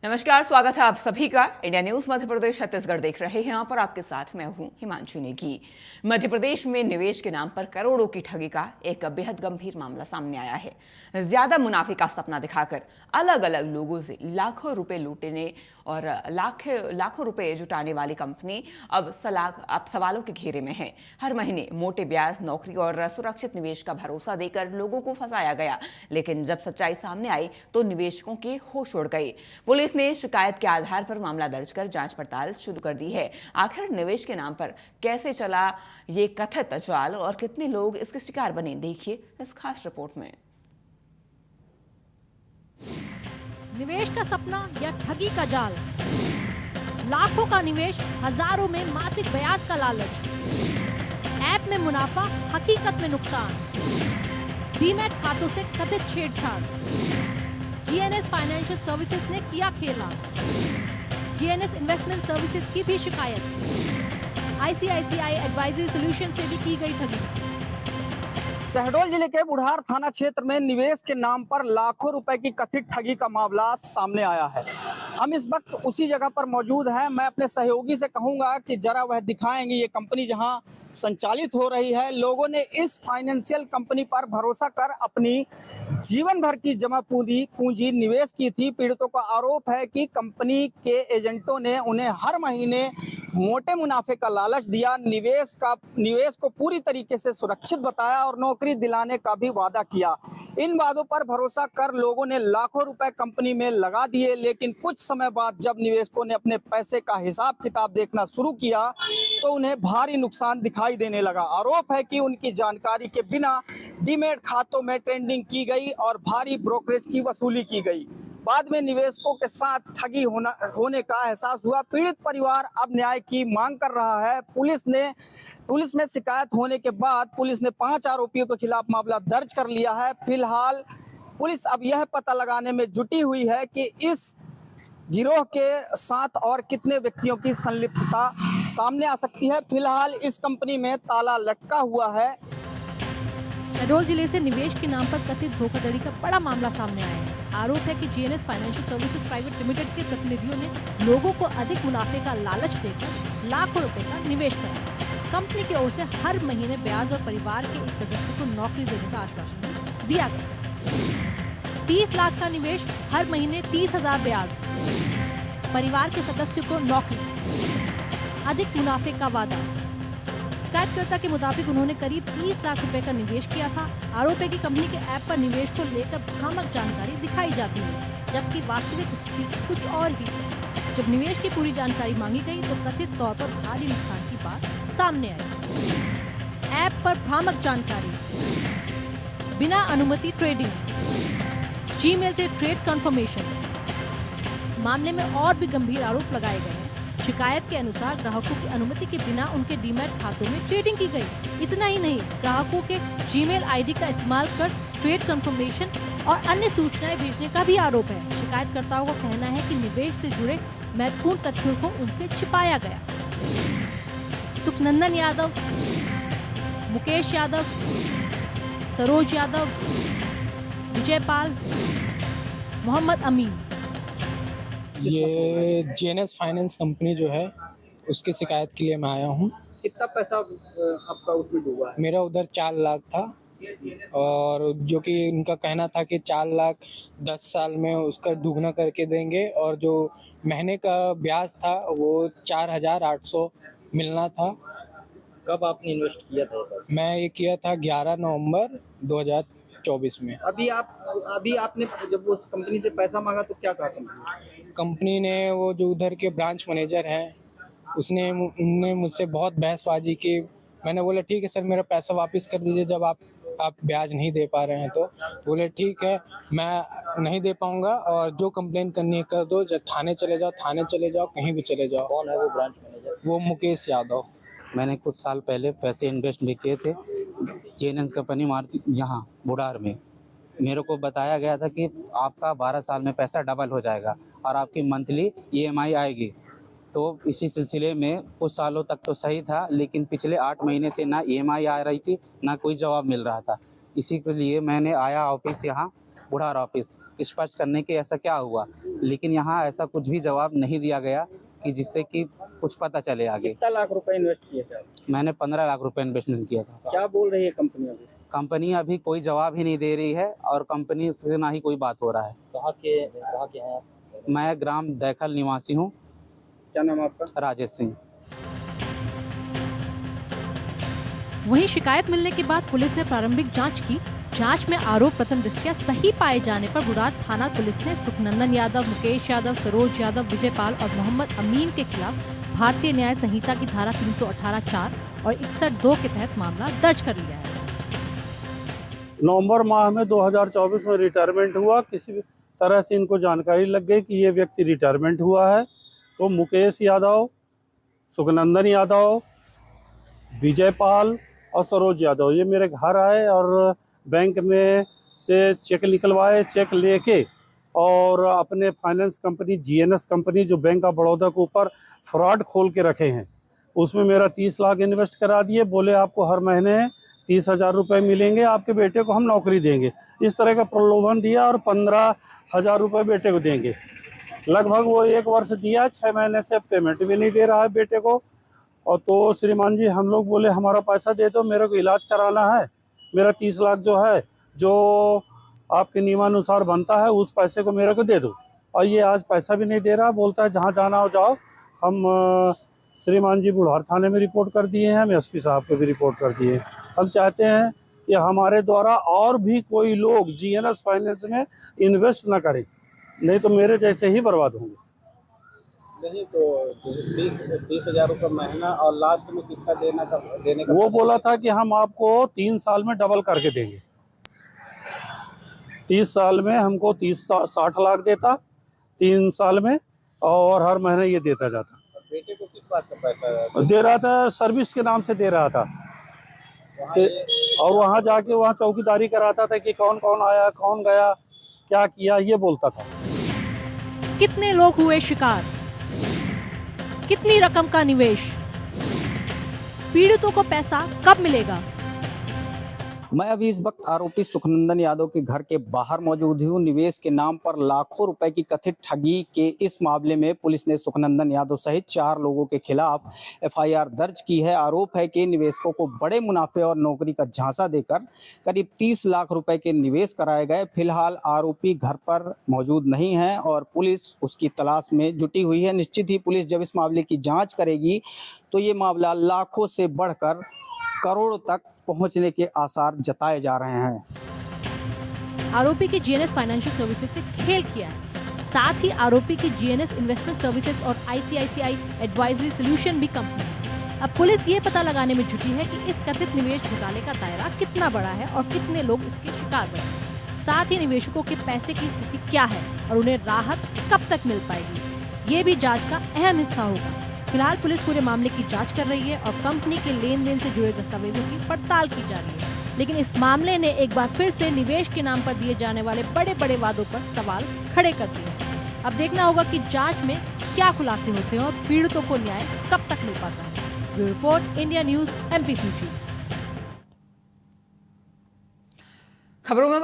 नमस्कार, स्वागत है आप सभी का। इंडिया न्यूज मध्य प्रदेश छत्तीसगढ़ देख रहे हैं। यहाँ पर आपके साथ मैं हूँ हिमांशु नेगी। मध्य प्रदेश में निवेश के नाम पर करोड़ों की ठगी का एक बेहद गंभीर मामला सामने आया है। ज्यादा मुनाफे का सपना दिखाकर अलग अलग लोगों से लाखों रुपए लूटने और लाखों रुपए जुटाने वाली कंपनी अब सवालों के घेरे में है। हर महीने मोटे ब्याज, नौकरी और सुरक्षित निवेश का भरोसा देकर लोगों को फंसाया गया, लेकिन जब सच्चाई सामने आई तो निवेशकों के होश उड़ गए। पुलिस ने शिकायत के आधार पर मामला दर्ज कर जांच पड़ताल शुरू कर दी है। आखिर निवेश के नाम पर कैसे चला ये कथित जाल और कितने लोग इसके शिकार बने, देखिए इस खास रिपोर्ट में। निवेश का सपना या ठगी का जाल, लाखों का निवेश, हजारों में मासिक ब्याज का लालच, ऐप में मुनाफा, हकीकत में नुकसान, डीमैट खातों से कथित छेड़छाड़। जीएनएस फाइनेंशियल सर्विसेज ने किया खेला, जीएनएस इन्वेस्टमेंट सर्विसेज की भी शिकायत, आईसीआईसीआई एडवाइजरी सॉल्यूशन से भी की गई ठगी। शहडोल जिले के बुढ़ार थाना क्षेत्र में निवेश के नाम पर लाखों रुपए की कथित ठगी का मामला सामने आया है। हम इस वक्त उसी जगह पर मौजूद हैं। मैं अपने सहयोगी से कहूंगा कि जरा वह दिखाएंगे ये कंपनी जहां संचालित हो रही है। लोगों ने इस फाइनेंशियल कंपनी पर भरोसा कर अपनी जीवन भर की जमा पूंजी निवेश की थी। पीड़ितों का आरोप है कि कंपनी के एजेंटों ने उन्हें हर महीने मोटे मुनाफे का लालच दिया, निवेश को पूरी तरीके से सुरक्षित बताया और नौकरी दिलाने का भी वादा किया। इन वादों पर भरोसा कर लोगों ने लाखों रुपए कंपनी में लगा दिए, लेकिन कुछ समय बाद जब निवेशकों ने अपने पैसे का हिसाब किताब देखना शुरू किया तो उन्हें भारी नुकसान दिखाई देने लगा। आरोप है कि उनकी जानकारी के बिना डीमैट खातों में ट्रेडिंग की गई और भारी ब्रोकरेज की वसूली की गई। बाद में निवेशकों के साथ ठगी होने का एहसास हुआ। पीड़ित परिवार अब न्याय की मांग कर रहा है। पुलिस में शिकायत होने के बाद पुलिस ने 5 आरोपियों के खिलाफ मामला दर्ज कर लिया है। फिलहाल पुलिस अब यह पता लगाने में जुटी हुई है कि इस गिरोह के साथ और कितने व्यक्तियों की संलिप्तता सामने आ सकती है। फिलहाल इस कंपनी में ताला लटका हुआ है। शहडोल जिले से निवेश के नाम पर कथित धोखाधड़ी का बड़ा मामला सामने आया है। आरोप है कि GNS financial services private limited के प्रतिनिधियों ने लोगों को अधिक मुनाफे का लालच देकर लाखों रुपए का निवेश कराया। कंपनी की ओर से हर महीने ब्याज और परिवार के एक सदस्य को नौकरी देने का आश्वासन दिया गया। 30 लाख का निवेश, हर महीने 30,000 ब्याज, परिवार के सदस्य को नौकरी, अधिक मुनाफे का वादा। शिकायतकर्ता के मुताबिक उन्होंने करीब 30 लाख रुपए का निवेश किया था। आरोप है कि कंपनी के ऐप पर निवेश को लेकर भ्रामक जानकारी दिखाई जाती है, जबकि वास्तविक स्थिति कुछ और ही। जब निवेश की पूरी जानकारी मांगी गई तो कथित तौर पर भारी नुकसान की बात सामने आई। ऐप पर भ्रामक जानकारी, बिना अनुमति ट्रेडिंग, जीमेल से ट्रेड कंफर्मेशन। मामले में और भी गंभीर आरोप लगाए गए हैं। शिकायत के अनुसार ग्राहकों की अनुमति के बिना उनके डीमैट खातों में ट्रेडिंग की गई। इतना ही नहीं, ग्राहकों के जीमेल आईडी का इस्तेमाल कर ट्रेड कंफर्मेशन और अन्य सूचनाएं भेजने का भी आरोप है। शिकायतकर्ताओं का कहना है कि निवेश से जुड़े महत्वपूर्ण तथ्यों को उनसे छिपाया गया। सुखनंदन यादव, मुकेश यादव, सरोज यादव, विजय पाल, मोहम्मद अमीन। ये जीएनएस फाइनेंस कंपनी जो है उसकी शिकायत के लिए मैं आया हूँ। कितना पैसा आपका उसमें डूबा है? मेरा उधर 4 लाख था और जो कि उनका कहना था कि 4 लाख 10 साल में उसका दुगना करके देंगे और जो महीने का ब्याज था वो 4,800 मिलना था। कब आपने इन्वेस्ट किया था पैसा? मैं ये किया था 11 नवंबर 2024 में। अभी आपने जब उस कंपनी से पैसा मांगा तो क्या कहा कंपनी ने, वो जो उधर के ब्रांच मैनेजर हैं उनने मुझसे बहुत बहसबाजी की। मैंने बोला ठीक है सर, मेरा पैसा वापस कर दीजिए जब आप ब्याज नहीं दे पा रहे हैं। तो बोले ठीक है, मैं नहीं दे पाऊंगा और जो कंप्लेन करनी है कर दो, जब थाने चले जाओ, कहीं भी चले जाओ। कौन है वो ब्रांच मैनेजर? वो मुकेश यादव। मैंने कुछ साल पहले पैसे इन्वेस्ट भी किए थे जीएनएस कंपनी मार्केट यहाँ बुढ़ार में। मेरे को बताया गया था कि आपका 12 साल में पैसा डबल हो जाएगा और आपकी मंथली ईएमआई आएगी। तो इसी सिलसिले में कुछ सालों तक तो सही था, लेकिन पिछले 8 महीने से ना ईएमआई आ रही थी ना कोई जवाब मिल रहा था। इसी के लिए मैंने आया ऑफिस यहाँ बुढ़ार ऑफिस स्पष्ट करने के ऐसा क्या हुआ, लेकिन यहाँ ऐसा कुछ भी जवाब नहीं दिया गया कि जिससे कि कुछ पता चले आगे। कितना लाख रुपए इन्वेस्ट किए थे आप? मैंने 15 लाख रुपए इन्वेस्टमेंट किया था। क्या बोल रही है कंपनी अभी? कंपनी अभी कोई जवाब ही नहीं दे रही है और कंपनी से ना ही कोई बात हो रहा है। कहाँ के हैं आप? मैं ग्राम दैखल निवासी हूँ। क्या नाम है आपका? राजेश सिंह। वहीं शिकायत मिलने के बाद पुलिस ने प्रारंभिक जांच की। जांच में आरोप प्रथम दृष्टया सही पाए जाने पर बुढ़ार थाना पुलिस ने सुखनंदन यादव, मुकेश यादव, सरोज यादव, विजयपाल और मोहम्मद अमीन के खिलाफ भारतीय न्याय संहिता की धारा 318(4) और 61(2) के तहत मामला दर्ज कर लिया है। नवंबर माह में 2024 में रिटायरमेंट हुआ। किसी भी तरह से इनको जानकारी लग गई कि ये व्यक्ति रिटायरमेंट हुआ है, तो मुकेश यादव, सुखनंदन यादव, विजयपाल और सरोज यादव ये मेरे घर आए और बैंक में से चेक निकलवाए। चेक लेके और अपने फाइनेंस कंपनी जीएनएस कंपनी जो बैंक ऑफ बड़ौदा के ऊपर फ्रॉड खोल के रखे हैं, उसमें मेरा 30 लाख इन्वेस्ट करा दिए। बोले आपको हर महीने 30,000 रुपये मिलेंगे, आपके बेटे को हम नौकरी देंगे। इस तरह का प्रलोभन दिया और 15,000 रुपये बेटे को देंगे। लगभग वो 1 वर्ष दिया, 6 महीने से पेमेंट भी नहीं दे रहा है बेटे को। और तो श्रीमान जी हम लोग बोले हमारा पैसा दे दो, मेरे को इलाज कराना है, मेरा 30 लाख जो है जो आपके नियमानुसार बनता है उस पैसे को मेरे को दे दो। और ये आज पैसा भी नहीं दे रहा, बोलता है जहाँ जाना हो जाओ। हम श्रीमान जी बुढ़ार थाने में रिपोर्ट कर दिए हैं, हम एसपी साहब को भी रिपोर्ट कर दिए हैं। हम चाहते हैं कि हमारे द्वारा और भी कोई लोग जीएनएस फाइनेंस में इन्वेस्ट ना करें, नहीं तो मेरे जैसे ही बर्बाद होंगे। नहीं तो 30,000 रुपये महीना और लास्ट में कितना देने का वो बोला था कि हम आपको 3 साल में डबल करके देंगे। 30 साल में हमको 60 लाख देता 3 साल में, और हर महीने ये देता जाता। बेटे को किस बात का पैसा दे रहा था? सर्विस के नाम से दे रहा था। और वहाँ जाके वहाँ चौकीदारी कराता था कि कौन कौन आया, कौन गया, क्या किया, ये बोलता था। कितने लोग हुए शिकार? कितनी रकम का निवेश? पीड़ितों को पैसा कब मिलेगा? मैं अभी इस वक्त आरोपी सुखनंदन यादव के घर के बाहर मौजूद हूँ। निवेश के नाम पर लाखों रुपए की कथित ठगी के इस मामले में पुलिस ने सुखनंदन यादव सहित 4 लोगों के खिलाफ एफआईआर दर्ज की है। आरोप है कि निवेशकों को बड़े मुनाफे और नौकरी का झांसा देकर करीब 30 लाख रुपए के निवेश कराए गए। फिलहाल आरोपी घर पर मौजूद नहीं है और पुलिस उसकी तलाश में जुटी हुई है। निश्चित ही पुलिस जब इस मामले की जाँच करेगी तो ये मामला लाखों से बढ़कर करोड़ों तक पहुंचने के आसार जताए जा रहे हैं। आरोपी की जीएनएस फाइनेंशियल सर्विसेज से खेल किया है। साथ ही आरोपी की जीएनएस इन्वेस्टमेंट सर्विसेज और आईसीआईसीआई एडवाइजरी सॉल्यूशन भी कंपनी है। अब पुलिस ये पता लगाने में जुटी है कि इस कथित निवेश घोटाले का दायरा कितना बड़ा है और कितने लोग इसके शिकार बने। साथ ही निवेशकों के पैसे की स्थिति क्या है और उन्हें राहत कब तक मिल पाएगी, ये भी जाँच का अहम हिस्सा होगा। फिलहाल पुलिस पूरे मामले की जांच कर रही है और कंपनी के लेन देन से जुड़े दस्तावेजों की पड़ताल की जा रही है। लेकिन इस मामले ने एक बार फिर से निवेश के नाम पर दिए जाने वाले बड़े बड़े वादों पर सवाल खड़े कर दिए हैं। अब देखना होगा कि जांच में क्या खुलासे होते हैं और पीड़ितों को न्याय कब तक मिल पाता है। Bureau report, India news, MP सूची। खबरों में